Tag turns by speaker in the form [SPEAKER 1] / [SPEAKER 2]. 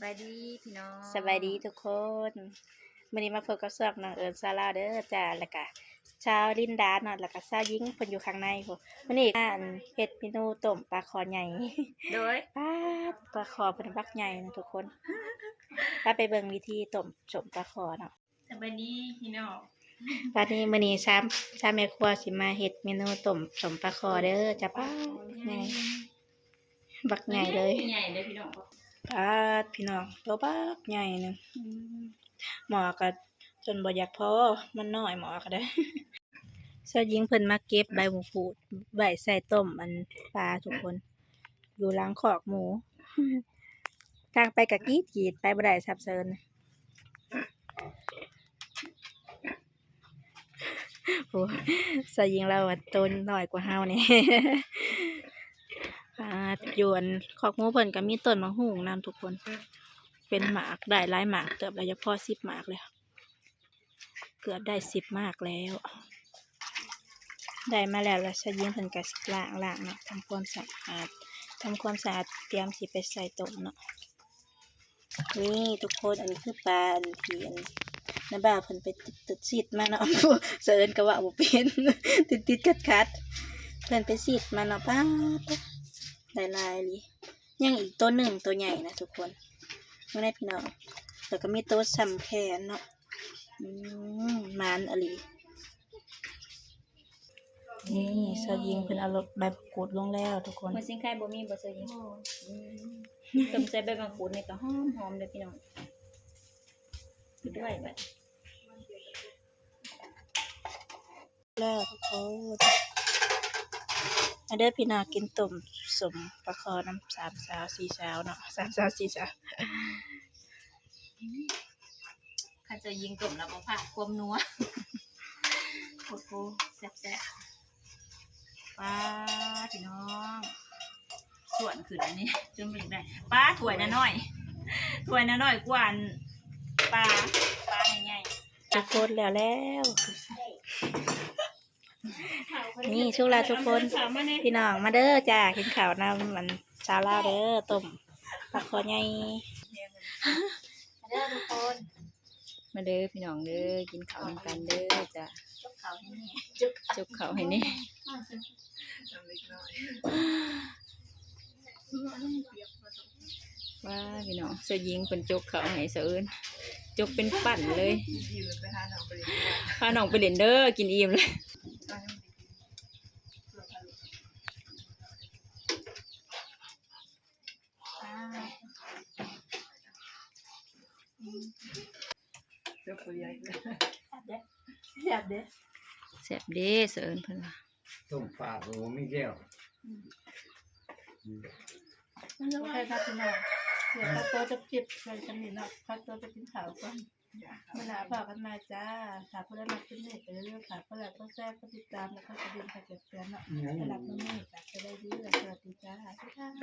[SPEAKER 1] บายดีพี่น้อง
[SPEAKER 2] สบายดีทุกคนวันนี้มาพบกับซอกน้องเอิญซาลาเด้อจ้าแล้วก็ชาวลินดาเนาะแล้วก็ชาวยิงเพิ่นอยู่ข้างในพุ่นวันนี้เฮ็ดเมนูต้มปลาคอใหญ่
[SPEAKER 1] โดย
[SPEAKER 2] ปลาคอเพิ่นบักใหญ่นะทุกคนถ้าไปเบิ่งวิธีต้มปลาคอเนาะ
[SPEAKER 1] สบายดีพี่น้อง
[SPEAKER 2] วันนี้มื้อนี้ชามแม่ครัวสิมาเฮ็ดเมนูต้มปลาคอเด้อจ้าป้าใหญ่บักใหญ่เลย
[SPEAKER 1] ใหญ่เลยพี่น้อง
[SPEAKER 2] พี่น้องตัวบักใหญ่นึงหมอก็จนบ่อยากพอมันน้อยหมอก็ได้ซายิงเพิ่นมาเก็บใบหมูปูดใบใส่ต้มมันปลาทุกคนอยู่หลังคอกหมูทางไปกะกีดไปบ่ได้ซับเซินโอ้ซายิงเราต้นน้อยกว่าเฮานี่ยวนคอกหมูเพิ่นก็มีต้นมะฮุ่งนำทุกคนเป็นหมากได้หลายหมากเกือบได้เฉพาะ10หมากเลยเกือบได้10หมากแล้วได้มาแล้วซายิงเพิ่นก็ล้างเนาะทำความสะอาดเตรียมสิไปใส่ต้มเนาะนี่ทุกคนอันนี้คือปลาอันที่น้าบ่าวเพิ่นไปติดซีดมาเนาะเสิร์นก็ว่าบ่เป็นติดคัดเพิ่นไปซีดมาเนาะป้าหลายๆเลยยังอีกตัวหนึ่งตัวใหญ่นะทุกคนไม่ได้พี่น้องแล้วก็มีตัวซ้ำแขนเนาะมันอะไรนี่ซายิงเพิ่นเอาใบมะกรูดลงแล้วทุกคน
[SPEAKER 1] มันสิงไข่บ่มีบ่ซะยิงต้มใส่ใบมะกรูดนี่ก็หอมๆเด้อพี่น้องด้วยบัด
[SPEAKER 2] แล้วทุกคนเด้อพี่น้องกินต้มสมปลาคอน้ำ3 สาว 4 สาวเนาะ3 สาว 4 สาว
[SPEAKER 1] ข้าจะยิงต้มแล้วบ่พลาดความนัวโอ้โหแซ่บๆป้าพี่น้องส่วนขึ้นอันนี้จนบ่ได้ป้าถ้วยน้อยกว่าปลาใหญ่ๆ
[SPEAKER 2] ทุกคนแล้วนี่ชุกลาทุกคนพี่น้องมาเด้อจ้ากินข้าวนำมันซาลาเด้อต้มปลาคอใหญ่เด้อทุกคน
[SPEAKER 1] มาเด้อพี่น้องเด้อกินข้าวนำกันเด้อจ้ะ
[SPEAKER 2] จุกข้าวให้นี่
[SPEAKER 1] จุกข้าวให้นี่ว้าพี่น้องเสยิงเป็นจุกข้าวให้เสือนจุกเป็นปั่นเลยพาน้องไปเล่นเด้อกินอิ่มเลย
[SPEAKER 2] แซ่บเด้
[SPEAKER 1] แซ่บเด้เสือนเพิ่นว่า
[SPEAKER 3] ต้มปลาโอ้ไม่แก้ว
[SPEAKER 2] มันจะใครทักพี่น้องเดี๋ยวข้าวโตจะจิบใส่กันนี่เนาะข้าวโตจะกินข้าวก่อนมาหาพ่อกันมาจ้าหาผู้ได้รับเป็นเด็กไปเรื่อยๆค่ะเพื่อแล้วก็แซ่บก็ติดตามแล้วก็กระดิ่งกระเจี๊ยบเนาะสำหรับมื้อนี้จะได้ดีและสวัสดีจ้าทุกท่าน